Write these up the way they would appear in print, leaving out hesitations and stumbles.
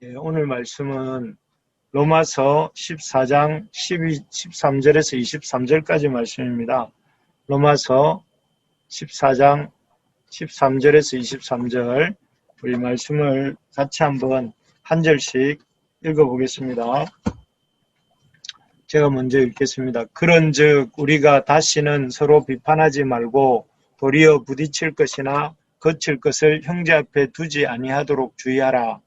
예, 오늘 말씀은 로마서 14장 13절에서 23절까지 말씀입니다. 로마서 14장 13절에서 23절 우리 말씀을 같이 한번 한 절씩 읽어보겠습니다. 제가 먼저 읽겠습니다. 그런즉 우리가 다시는 서로 비판하지 말고 도리어 부딪힐 것이나 거칠 것을 형제 앞에 두지 아니하도록 주의하라.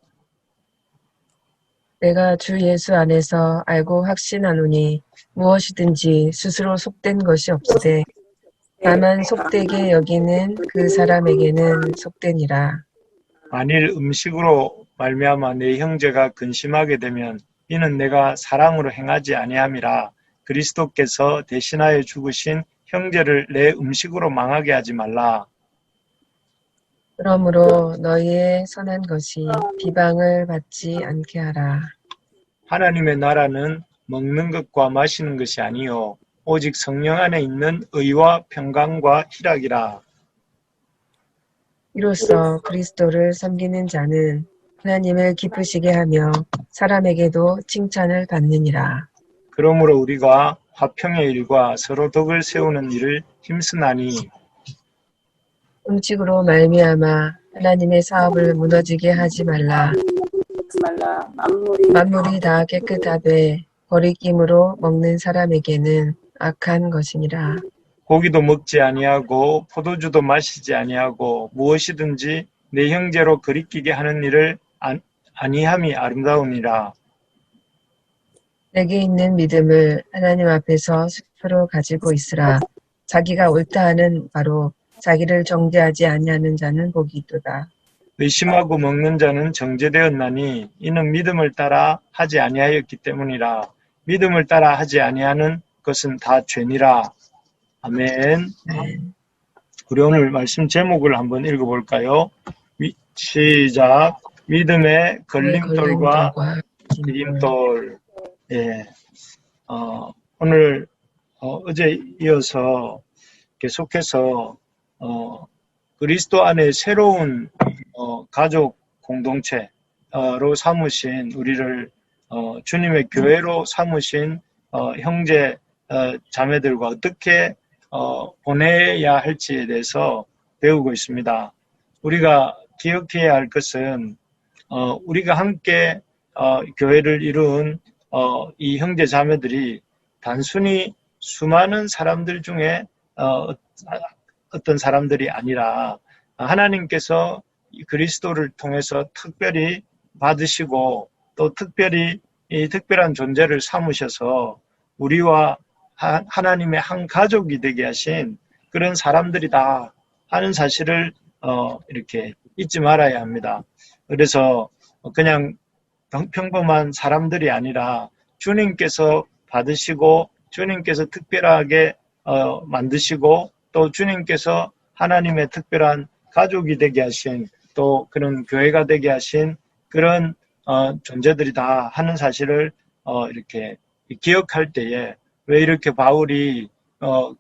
내가 주 예수 안에서 알고 확신하노니 무엇이든지 스스로 속된 것이 없으되 다만 속되게 여기는 그 사람에게는 속되니라. 만일 음식으로 말미암아 내 형제가 근심하게 되면 이는 내가 사랑으로 행하지 아니함이라. 그리스도께서 대신하여 죽으신 형제를 내 음식으로 망하게 하지 말라. 그러므로 너희의 선한 것이 비방을 받지 않게 하라. 하나님의 나라는 먹는 것과 마시는 것이 아니요 오직 성령 안에 있는 의와 평강과 희락이라. 이로써 그리스도를 섬기는 자는 하나님을 기쁘시게 하며 사람에게도 칭찬을 받느니라. 그러므로 우리가 화평의 일과 서로 덕을 세우는 일을 힘쓰나니 음식으로 말미암아 하나님의 사업을 무너지게 하지 말라. 만물이 다 깨끗하되 버리김으로 먹는 사람에게는 악한 것이니라. 고기도 먹지 아니하고 포도주도 마시지 아니하고 무엇이든지 내 형제로 거리끼게 하는 일을 아니함이 아름다우니라. 내게 있는 믿음을 하나님 앞에서 스스로 가지고 있으라. 자기가 옳다 하는 바로 자기를 정죄하지 아니하는 자는 복이 있도다. 의심하고 먹는 자는 정죄되었나니 이는 믿음을 따라 하지 아니하였기 때문이라. 믿음을 따라 하지 아니하는 것은 다 죄니라. 아멘. 우리 오늘 말씀 제목을 한번 읽어볼까요? 시작. 믿음의 걸림돌과 디딤돌. 예. 오늘 어제 이어서 계속해서 그리스도 안에 새로운 가족 공동체로 삼으신 우리를 주님의 교회로 삼으신 형제 자매들과 어떻게 보내야 할지에 대해서 배우고 있습니다. 우리가 기억해야 할 것은 우리가 함께 교회를 이룬 이 형제 자매들이 단순히 수많은 사람들 중에 어떤 사람들이 아니라 하나님께서 그리스도를 통해서 특별히 받으시고 또 특별히 이 특별한 존재를 삼으셔서 우리와 하나님의 한 가족이 되게 하신 그런 사람들이다 하는 사실을 이렇게 잊지 말아야 합니다. 그래서 그냥 평범한 사람들이 아니라 주님께서 받으시고 주님께서 특별하게 만드시고 또 주님께서 하나님의 특별한 가족이 되게 하신 또 그런 교회가 되게 하신 그런 존재들이다 하는 사실을 이렇게 기억할 때에 왜 이렇게 바울이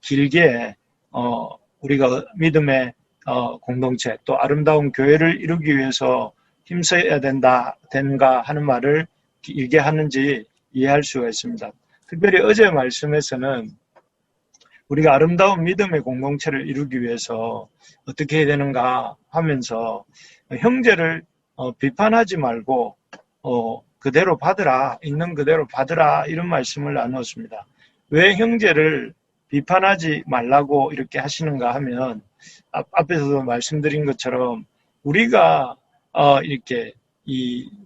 길게 우리가 믿음의 공동체 또 아름다운 교회를 이루기 위해서 힘써야 된가 하는 말을 길게 하는지 이해할 수가 있습니다. 특별히 어제 말씀에서는 우리가 아름다운 믿음의 공동체를 이루기 위해서 어떻게 해야 되는가 하면서 형제를 비판하지 말고 그대로 받으라, 있는 그대로 받으라 이런 말씀을 나누었습니다. 왜 형제를 비판하지 말라고 이렇게 하시는가 하면 앞에서도 말씀드린 것처럼 우리가 이렇게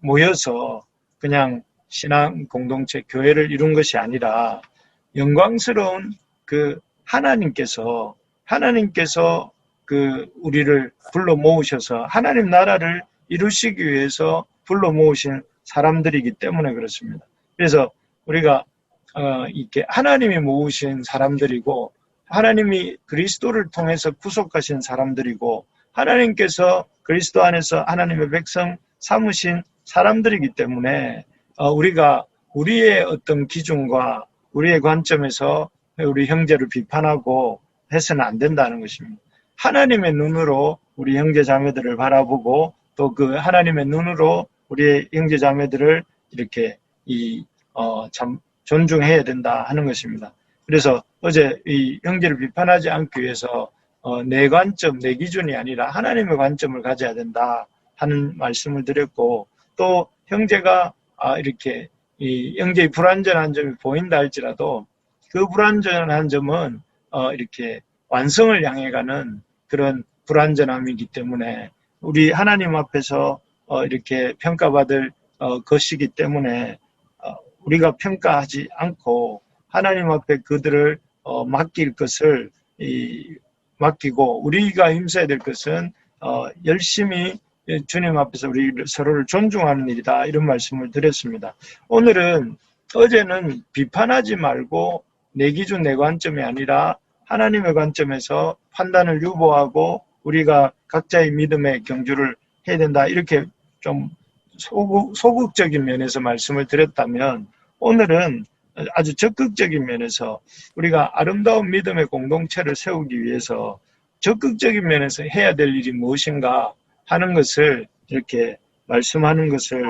모여서 그냥 신앙 공동체 교회를 이룬 것이 아니라 영광스러운 그 하나님께서 그 우리를 불러 모으셔서 하나님 나라를 이루시기 위해서 불러 모으신 사람들이기 때문에 그렇습니다. 그래서 우리가 이렇게 하나님이 모으신 사람들이고 하나님이 그리스도를 통해서 구속하신 사람들이고 하나님께서 그리스도 안에서 하나님의 백성 삼으신 사람들이기 때문에 우리가 우리의 어떤 기준과 우리의 관점에서 우리 형제를 비판하고 해서는 안 된다는 것입니다. 하나님의 눈으로 우리 형제 자매들을 바라보고 또 그 하나님의 눈으로 우리의 형제 자매들을 이렇게 참 존중해야 된다 하는 것입니다. 그래서 어제 이 형제를 비판하지 않기 위해서 내 관점, 내 기준이 아니라 하나님의 관점을 가져야 된다 하는 말씀을 드렸고, 또 형제가 이렇게 이 형제의 불완전한 점이 보인다 할지라도 그 불완전한 점은 이렇게 완성을 향해 가는 그런 불완전함이기 때문에 우리 하나님 앞에서 이렇게 평가받을 것이기 때문에 우리가 평가하지 않고 하나님 앞에 그들을 맡길 것을 맡기고, 우리가 힘써야 될 것은 열심히 주님 앞에서 우리 서로를 존중하는 일이다, 이런 말씀을 드렸습니다. 오늘은 어제는 비판하지 말고 내 기준, 내 관점이 아니라 하나님의 관점에서 판단을 유보하고 우리가 각자의 믿음의 경주를 해야 된다, 이렇게 좀 소극적인 면에서 말씀을 드렸다면, 오늘은 아주 적극적인 면에서 우리가 아름다운 믿음의 공동체를 세우기 위해서 적극적인 면에서 해야 될 일이 무엇인가 하는 것을 이렇게 말씀하는 것을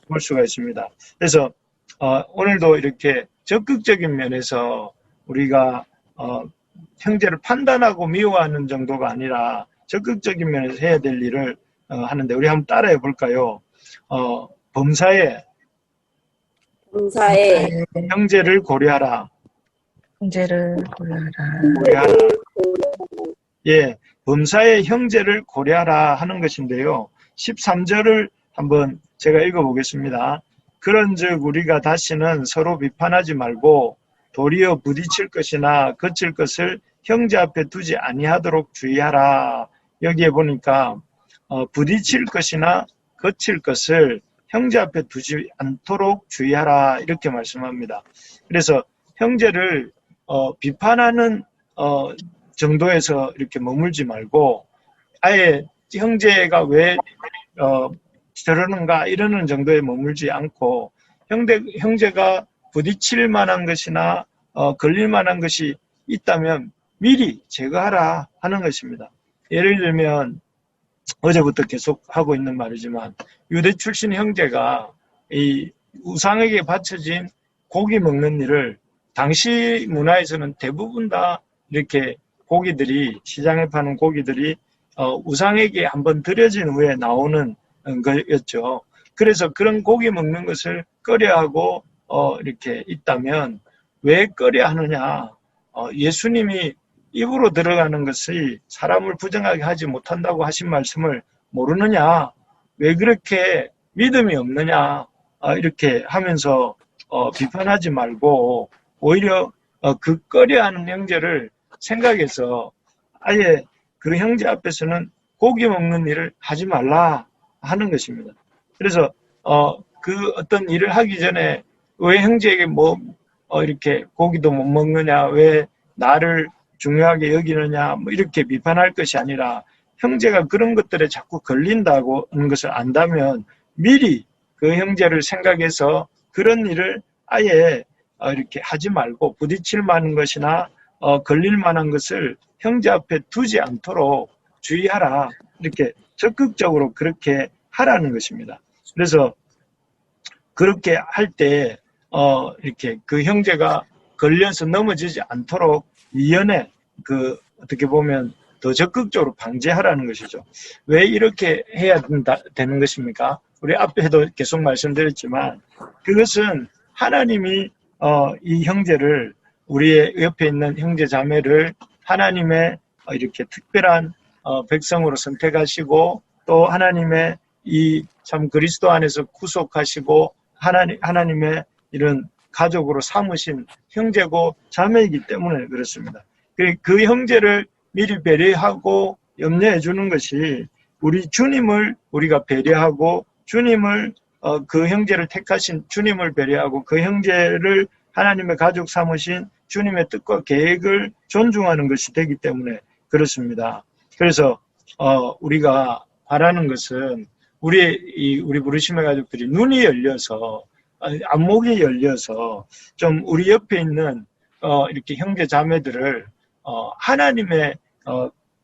볼 수가 있습니다. 그래서 오늘도 이렇게 적극적인 면에서 우리가 형제를 판단하고 미워하는 정도가 아니라 적극적인 면에서 해야 될 일을 하는데, 우리 한번 따라해 볼까요? 범사에 형제를 고려하라. 형제를 고려하라. 예, 범사에 형제를 고려하라 하는 것인데요. 13절을 한번 제가 읽어보겠습니다. 그런즉 우리가 다시는 서로 비판하지 말고 도리어 부딪힐 것이나 거칠 것을 형제 앞에 두지 아니하도록 주의하라. 여기에 보니까 부딪힐 것이나 거칠 것을 형제 앞에 두지 않도록 주의하라, 이렇게 말씀합니다. 그래서 형제를 비판하는 정도에서 이렇게 머물지 말고, 아예 형제가 왜 저러는가 이러는 정도에 머물지 않고, 형제가 부딪힐 만한 것이나 걸릴 만한 것이 있다면 미리 제거하라 하는 것입니다. 예를 들면 어제부터 계속 하고 있는 말이지만, 유대 출신 형제가 이 우상에게 바쳐진 고기 먹는 일을, 당시 문화에서는 대부분 다 이렇게 고기들이, 시장에 파는 고기들이 우상에게 한번 드려진 후에 나오는 거였죠. 그래서 그런 고기 먹는 것을 꺼려하고 이렇게 있다면 왜 꺼려하느냐? 예수님이 입으로 들어가는 것이 사람을 부정하게 하지 못한다고 하신 말씀을 모르느냐? 왜 그렇게 믿음이 없느냐? 이렇게 하면서 비판하지 말고 오히려 그 꺼려하는 형제를 생각해서 아예 그 형제 앞에서는 고기 먹는 일을 하지 말라 하는 것입니다. 그래서 그 어떤 일을 하기 전에 왜 형제에게 이렇게 고기도 못 먹느냐, 왜 나를 중요하게 여기느냐, 이렇게 비판할 것이 아니라, 형제가 그런 것들에 자꾸 걸린다고 하는 것을 안다면 미리 그 형제를 생각해서 그런 일을 아예 이렇게 하지 말고, 부딪힐 만한 것이나 걸릴 만한 것을 형제 앞에 두지 않도록 주의하라, 이렇게 적극적으로 그렇게 하라는 것입니다. 그래서 그렇게 할 때 이렇게 그 형제가 걸려서 넘어지지 않도록 위원회, 어떻게 보면 더 적극적으로 방지하라는 것이죠. 왜 이렇게 해야 되는 것입니까? 우리 앞에도 계속 말씀드렸지만, 그것은 하나님이 이 형제를, 우리의 옆에 있는 형제 자매를 하나님의 이렇게 특별한 백성으로 선택하시고, 또 하나님의 이 참 그리스도 안에서 구속하시고 하나님의 이런 가족으로 삼으신 형제고 자매이기 때문에 그렇습니다. 그 형제를 미리 배려하고 염려해 주는 것이, 우리 주님을 우리가 배려하고, 주님을 그 형제를 택하신 주님을 배려하고, 그 형제를 하나님의 가족 삼으신 주님의 뜻과 계획을 존중하는 것이 되기 때문에 그렇습니다. 그래서 우리가 바라는 것은 우리 부르심의 가족들이 눈이 열려서, 안목이 열려서 좀 우리 옆에 있는 이렇게 형제 자매들을 하나님의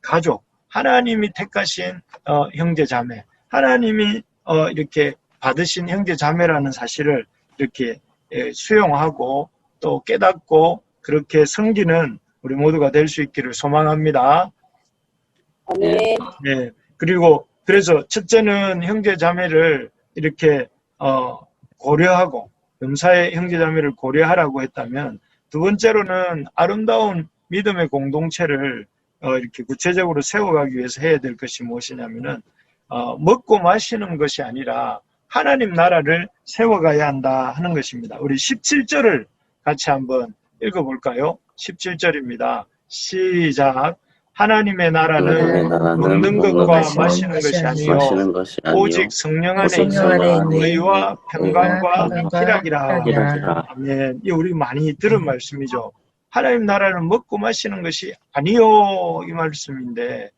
가족, 하나님이 택하신 형제 자매, 하나님이 이렇게 받으신 형제 자매라는 사실을 이렇게 수용하고 또 깨닫고 그렇게 섬기는 우리 모두가 될 수 있기를 소망합니다. 아멘. 네. 그리고 그래서 첫째는 형제 자매를 이렇게 고려하고 범사의 형제 자매를 고려하라고 했다면, 두 번째로는 아름다운 믿음의 공동체를 이렇게 구체적으로 세워가기 위해서 해야 될 것이 무엇이냐면은 먹고 마시는 것이 아니라 하나님 나라를 세워가야 한다 하는 것입니다. 우리 17절을 같이 한번 읽어볼까요? 17절입니다. 시작. 하나님의 나라는 먹는 것과 마시는 것이 아니요 오직 성령 안에 있는 의와 평강과 희락이라. 아멘. 이 우리 많이 들은 말씀이죠. 하나님 나라는 먹고 마시는 것이 아니요, 이 말씀인데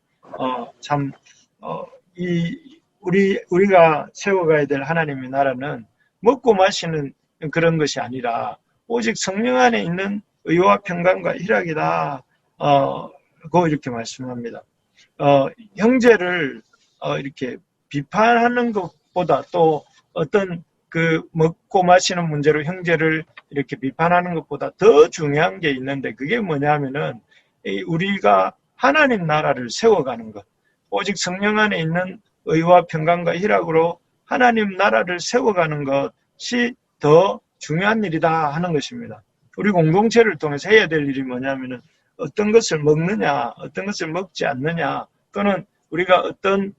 우리가 세워가야 될 하나님의 나라는 먹고 마시는 그런 것이 아니라 오직 성령 안에 있는 의와 평강과 희락이다. 이렇게 말씀합니다. 형제를 이렇게 비판하는 것보다, 또 어떤 그 먹고 마시는 문제로 형제를 이렇게 비판하는 것보다 더 중요한 게 있는데, 그게 뭐냐면은 우리가 하나님 나라를 세워가는 것, 오직 성령 안에 있는 의와 평강과 희락으로 하나님 나라를 세워가는 것이 더 중요한 일이다 하는 것입니다. 우리 공동체를 통해서 해야 될 일이 뭐냐면은 어떤 것을 먹느냐, 어떤 것을 먹지 않느냐, 또는 우리가 어떤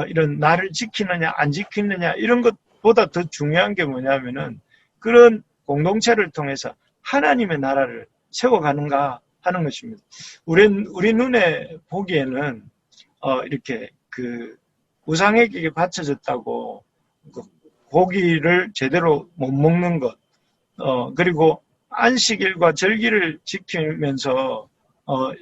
이런 나를 지키느냐 안 지키느냐, 이런 것보다 더 중요한 게 뭐냐면은 그런 공동체를 통해서 하나님의 나라를 세워가는가 하는 것입니다. 우리 눈에 보기에는 이렇게 그 우상에게 바쳐졌다고 고기를 제대로 못 먹는 것, 그리고 안식일과 절기를 지키면서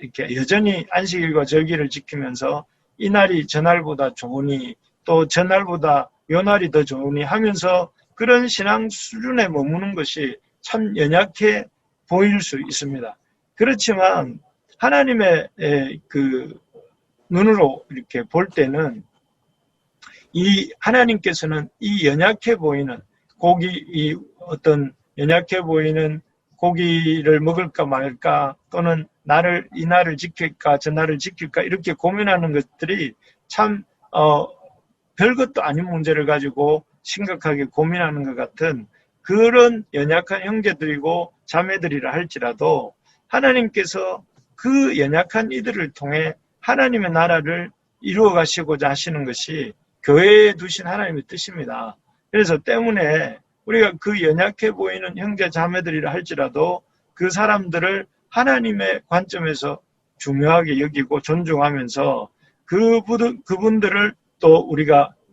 이렇게 여전히 안식일과 절기를 지키면서 이날이 저날보다 좋으니, 또 저날보다 요날이 더 좋으니 하면서 그런 신앙 수준에 머무는 것이 참 연약해 보일 수 있습니다. 그렇지만 하나님의 그 눈으로 이렇게 볼 때는 이 하나님께서는 이 연약해 보이는 이 어떤 연약해 보이는 고기를 먹을까 말까, 또는 이 날을 지킬까 저 날을 지킬까, 이렇게 고민하는 것들이 참 별것도 아닌 문제를 가지고 심각하게 고민하는 것 같은 그런 연약한 형제들이고 자매들이라 할지라도, 하나님께서 그 연약한 이들을 통해 하나님의 나라를 이루어 가시고자 하시는 것이 교회에 두신 하나님의 뜻입니다. 그래서 때문에 우리가 그 연약해 보이는 형제 자매들이라 할지라도 그 사람들을 하나님의 관점에서 중요하게 여기고 존중하면서 그분들을 또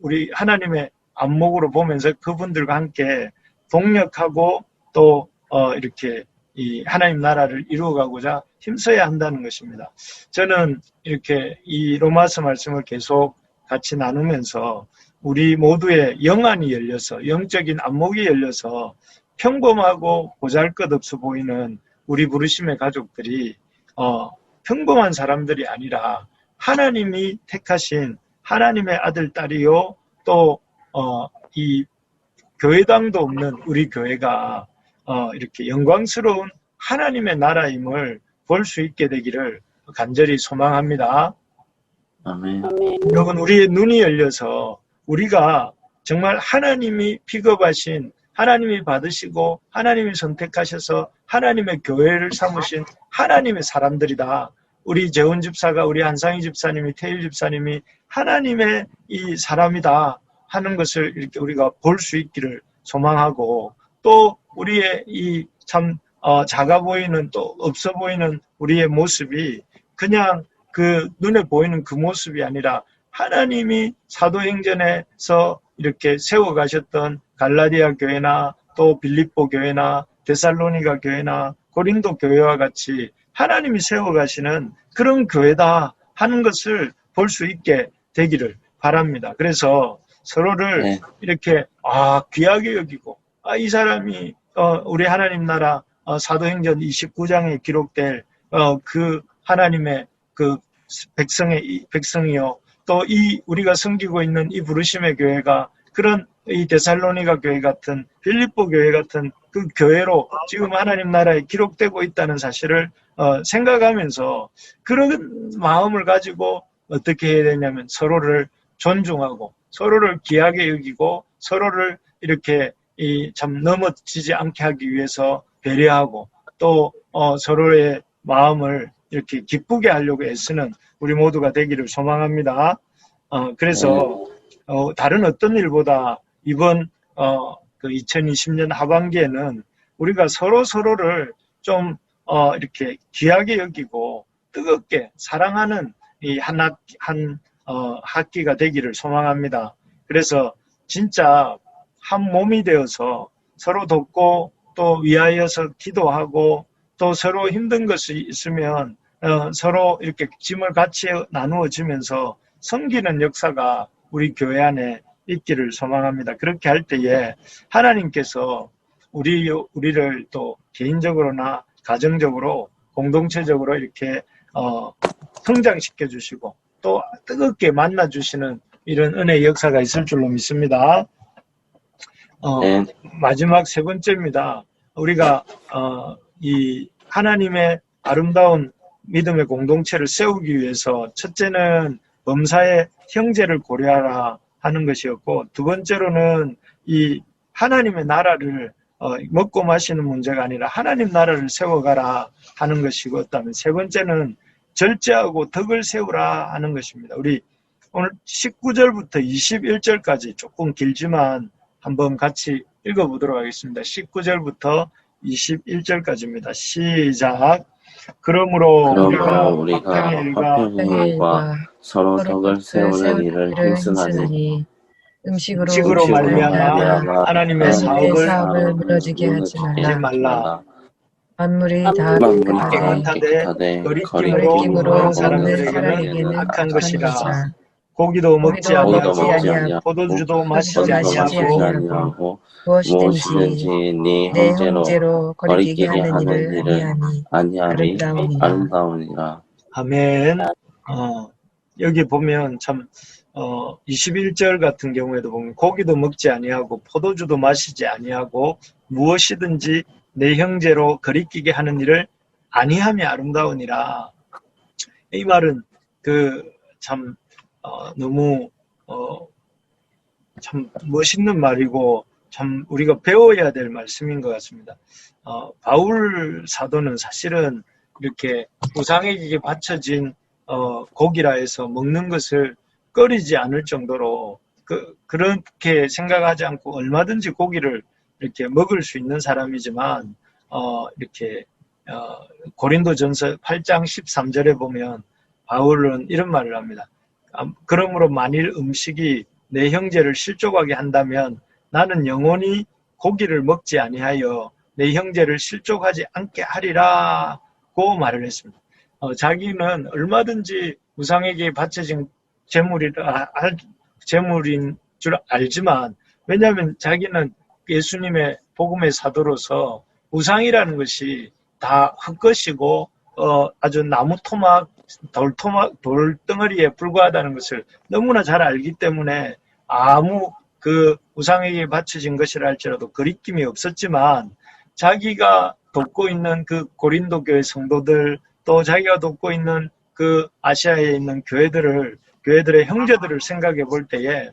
우리 하나님의 안목으로 보면서 그분들과 함께 동력하고 또 이렇게 이 하나님 나라를 이루어가고자 힘써야 한다는 것입니다. 저는 이렇게 이 로마서 말씀을 계속 같이 나누면서 우리 모두의 영안이 열려서, 영적인 안목이 열려서 평범하고 보잘것없어 보이는 우리 부르심의 가족들이 평범한 사람들이 아니라 하나님이 택하신 하나님의 아들, 딸이요, 또 이 교회당도 없는 우리 교회가 이렇게 영광스러운 하나님의 나라임을 볼 수 있게 되기를 간절히 소망합니다. 아멘. 여러분, 우리의 눈이 열려서 우리가 정말 하나님이 픽업하신, 하나님이 받으시고 하나님이 선택하셔서 하나님의 교회를 삼으신 하나님의 사람들이다. 우리 재훈 집사가, 우리 한상희 집사님이, 태일 집사님이 하나님의 이 사람이다 하는 것을 이렇게 우리가 볼 수 있기를 소망하고, 또 우리의 이 참 작아 보이는, 또 없어 보이는 우리의 모습이 그냥 그 눈에 보이는 그 모습이 아니라 하나님이 사도행전에서 이렇게 세워가셨던 갈라디아 교회나 또 빌립보 교회나 데살로니가 교회나 고린도 교회와 같이 하나님이 세워가시는 그런 교회다 하는 것을 볼 수 있게 되기를 바랍니다. 그래서 서로를 이렇게 귀하게 여기고, 이 사람이 우리 하나님 나라 사도행전 29장에 기록될 그 하나님의 그 백성이요, 또 이 우리가 섬기고 있는 이 부르심의 교회가 그런 이 데살로니가 교회 같은 빌립보 교회 같은 그 교회로 지금 하나님 나라에 기록되고 있다는 사실을 생각하면서 그런 마음을 가지고 어떻게 해야 되냐면 서로를 존중하고 서로를 귀하게 여기고 서로를 이렇게 참 넘어지지 않게 하기 위해서 배려하고 또 서로의 마음을 이렇게 기쁘게 하려고 애쓰는 우리 모두가 되기를 소망합니다. 그래서 다른 어떤 일보다 이번 그 2020년 하반기에는 우리가 서로를 좀 이렇게 귀하게 여기고 뜨겁게 사랑하는 이 한 학기가 되기를 소망합니다. 그래서 진짜 한 몸이 되어서 서로 돕고 또 위하여서 기도하고 또 서로 힘든 것이 있으면 서로 이렇게 짐을 같이 나누어 주면서 섬기는 역사가 우리 교회 안에 있기를 소망합니다. 그렇게 할 때에 하나님께서 우리를 또 개인적으로나 가정적으로 공동체적으로 이렇게 성장시켜 주시고 또 뜨겁게 만나 주시는 이런 은혜의 역사가 있을 줄로 믿습니다. 마지막 세 번째입니다. 우리가 이 하나님의 아름다운 믿음의 공동체를 세우기 위해서 첫째는 범사의 형제를 고려하라 하는 것이었고 두 번째로는 이 하나님의 나라를 먹고 마시는 문제가 아니라 하나님 나라를 세워가라 하는 것이고 그다음에 세 번째는 절제하고 덕을 세우라 하는 것입니다. 우리 오늘 19절부터 21절까지 조금 길지만 한번 같이 읽어보도록 하겠습니다. 19절부터 21절까지입니다. 시작. 그러므로 우리가 화평의 일과 화평의 일과 서로 덕을 세우는 일을 힘쓰나니 음식으로 말미암아 하나님의 사업을 무너지게 하지 말라. 만물이 다 깨끗하되 거리낌으로 거리낌으로 먹는 사람들에게는 악한 것이라. 것이라. 고기도 먹지 아니하고 아니하고 포도주도 마시지 마시지 아니하고 무엇이든지 네 내 형제로 형제로 거리끼게 거리끼게 하는 하는 일을 일을 아니하니 아니하리 아름다우니라. 아멘. 여기 보면 참 21절 같은 경우에도 보면 고기도 먹지 아니하고 포도주도 마시지 아니하고 무엇이든지 내 형제로 거리끼게 하는 일을 아니함이 아름다우니라. 이 말은 참 너무 참 멋있는 말이고 참 우리가 배워야 될 말씀인 것 같습니다. 바울 사도는 사실은 이렇게 우상에게 바쳐진 고기라 해서 먹는 것을 꺼리지 않을 정도로 그렇게 생각하지 않고 얼마든지 고기를 이렇게 먹을 수 있는 사람이지만 이렇게 고린도전서 8장 13절에 보면 바울은 이런 말을 합니다. 그러므로 만일 음식이 내 형제를 실족하게 한다면 나는 영원히 고기를 먹지 아니하여 내 형제를 실족하지 않게 하리라고 말을 했습니다. 자기는 얼마든지 우상에게 바쳐진 재물인 줄 알지만 왜냐하면 자기는 예수님의 복음의 사도로서 우상이라는 것이 다 흙것이고 아주 나무 토막, 돌덩어리에 불과하다는 것을 너무나 잘 알기 때문에 아무 우상에게 바쳐진 것이라 할지라도 거리낌이 없었지만 자기가 돕고 있는 고린도 교회 성도들 또 자기가 돕고 있는 아시아에 있는 교회들의 형제들을 생각해 볼 때에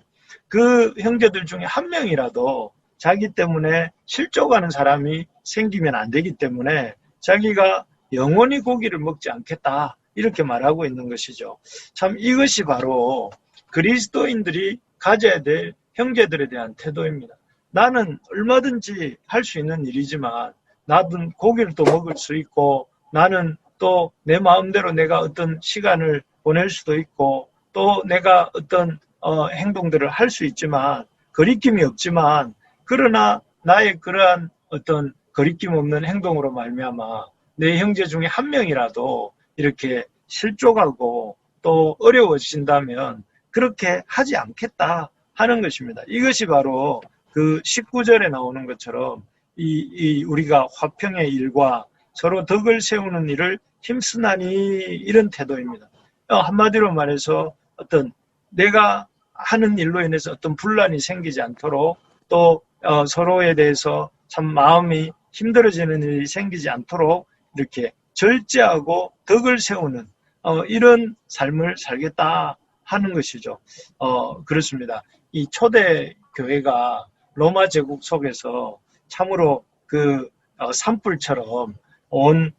그 형제들 중에 한 명이라도 자기 때문에 실족하는 사람이 생기면 안 되기 때문에 자기가 영원히 고기를 먹지 않겠다 이렇게 말하고 있는 것이죠. 참 이것이 바로 그리스도인들이 가져야 될 형제들에 대한 태도입니다. 나는 얼마든지 할 수 있는 일이지만 나는 고기를 또 먹을 수 있고 나는 또 내 마음대로 내가 어떤 시간을 보낼 수도 있고 또 내가 어떤 행동들을 할 수 있지만 거리낌이 없지만 그러나 나의 그러한 어떤 거리낌 없는 행동으로 말미암아 내 형제 중에 한 명이라도 이렇게 실족하고 또 어려워진다면 그렇게 하지 않겠다 하는 것입니다. 이것이 바로 19절에 나오는 것처럼 우리가 화평의 일과 서로 덕을 세우는 일을 힘쓰나니 이런 태도입니다. 한마디로 말해서 어떤 내가 하는 일로 인해서 어떤 분란이 생기지 않도록 또 서로에 대해서 참 마음이 힘들어지는 일이 생기지 않도록 이렇게 절제하고 덕을 세우는 이런 삶을 살겠다 하는 것이죠. 그렇습니다. 이 초대 교회가 로마 제국 속에서 참으로 그 산불처럼 온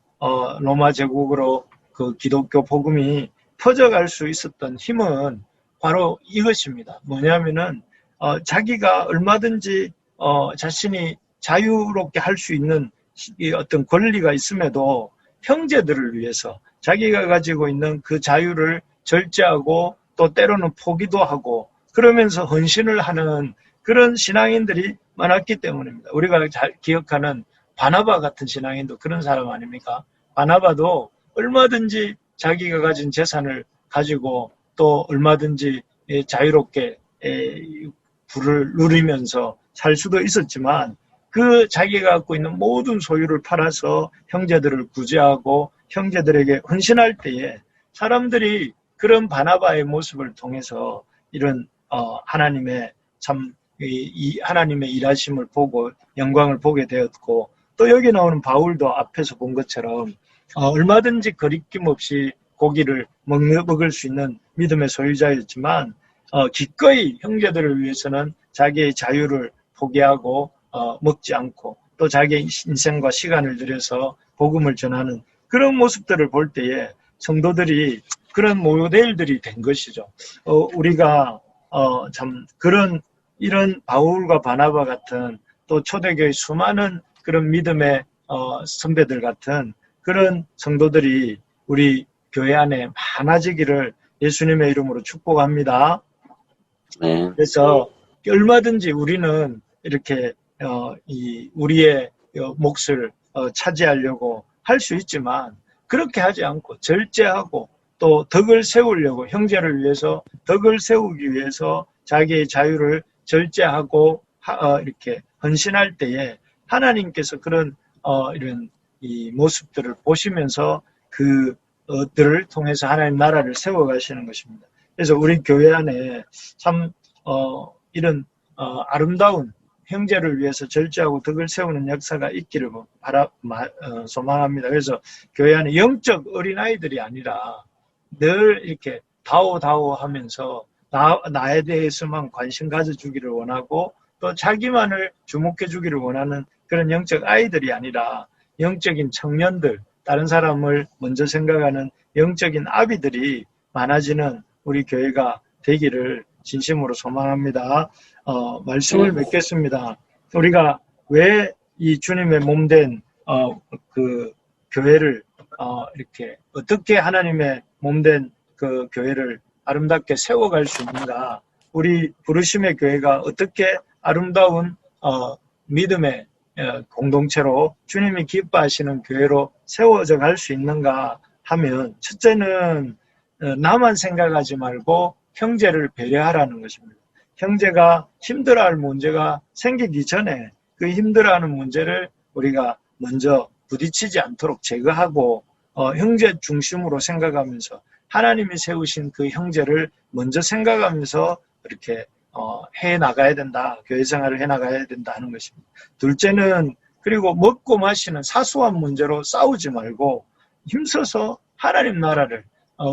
로마 제국으로 그 기독교 복음이 퍼져갈 수 있었던 힘은 바로 이것입니다. 뭐냐면은 자기가 얼마든지 자신이 자유롭게 할 수 있는 어떤 권리가 있음에도 형제들을 위해서 자기가 가지고 있는 그 자유를 절제하고 또 때로는 포기도 하고 그러면서 헌신을 하는 그런 신앙인들이 많았기 때문입니다. 우리가 잘 기억하는 바나바 같은 신앙인도 그런 사람 아닙니까? 바나바도 얼마든지 자기가 가진 재산을 가지고 또 얼마든지 자유롭게 부를 누리면서 살 수도 있었지만 그 자기가 갖고 있는 모든 소유를 팔아서 형제들을 구제하고 형제들에게 헌신할 때에 사람들이 그런 바나바의 모습을 통해서 이런 하나님의 참 이 하나님의 일하심을 보고 영광을 보게 되었고 또 여기 나오는 바울도 앞에서 본 것처럼 얼마든지 거리낌 없이 고기를 먹을 수 있는 믿음의 소유자였지만 기꺼이 형제들을 위해서는 자기의 자유를 포기하고 먹지 않고 또 자기의 인생과 시간을 들여서 복음을 전하는 그런 모습들을 볼 때에 성도들이 그런 모델들이 된 것이죠. 우리가 참 이런 바울과 바나바 같은 또 초대교회 수많은 그런 믿음의 선배들 같은 그런 성도들이 우리 교회 안에 많아지기를 예수님의 이름으로 축복합니다. 네. 그래서 얼마든지 우리는 이렇게 우리의 몫을 차지하려고 할 수 있지만 그렇게 하지 않고 절제하고 또 덕을 세우려고 형제를 위해서 덕을 세우기 위해서 자기의 자유를 절제하고 이렇게 헌신할 때에 하나님께서 그런 이런 이 모습들을 보시면서 그들을 통해서 하나님 나라를 세워가시는 것입니다. 그래서 우리 교회 안에 참 이런 아름다운 형제를 위해서 절제하고 덕을 세우는 역사가 있기를 소망합니다. 그래서 교회 안에 영적 어린아이들이 아니라 늘 이렇게 다오다오 하면서 나에 대해서만 관심 가져주기를 원하고 또 자기만을 주목해 주기를 원하는 그런 영적 아이들이 아니라 영적인 청년들, 다른 사람을 먼저 생각하는 영적인 아비들이 많아지는 우리 교회가 되기를 진심으로 소망합니다. 말씀을 맺겠습니다. 우리가 왜 이 주님의 몸된 그 교회를 이렇게 어떻게 하나님의 몸된 그 교회를 아름답게 세워갈 수 있는가? 우리 부르심의 교회가 어떻게 아름다운 믿음의 공동체로 주님이 기뻐하시는 교회로 세워져 갈 수 있는가 하면 첫째는 나만 생각하지 말고 형제를 배려하라는 것입니다. 형제가 힘들어할 문제가 생기기 전에 그 힘들어하는 문제를 우리가 먼저 부딪히지 않도록 제거하고 형제 중심으로 생각하면서 하나님이 세우신 그 형제를 먼저 생각하면서 이렇게 해 나가야 된다. 교회 생활을 해 나가야 된다 하는 것입니다. 둘째는 그리고 먹고 마시는 사소한 문제로 싸우지 말고 힘써서 하나님 나라를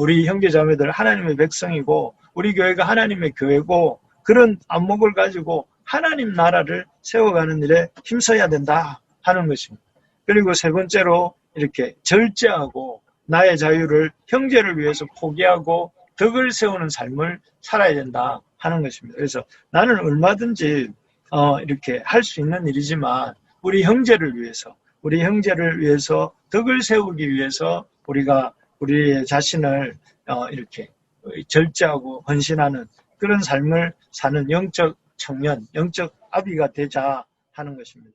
우리 형제자매들 하나님의 백성이고 우리 교회가 하나님의 교회고 그런 안목을 가지고 하나님 나라를 세워가는 일에 힘써야 된다 하는 것입니다. 그리고 세 번째로 이렇게 절제하고 나의 자유를 형제를 위해서 포기하고 덕을 세우는 삶을 살아야 된다 하는 것입니다. 그래서 나는 얼마든지 이렇게 할 수 있는 일이지만 우리 형제를 위해서 덕을 세우기 위해서 우리가 우리의 자신을 이렇게 절제하고 헌신하는 그런 삶을 사는 영적 청년, 영적 아비가 되자 하는 것입니다.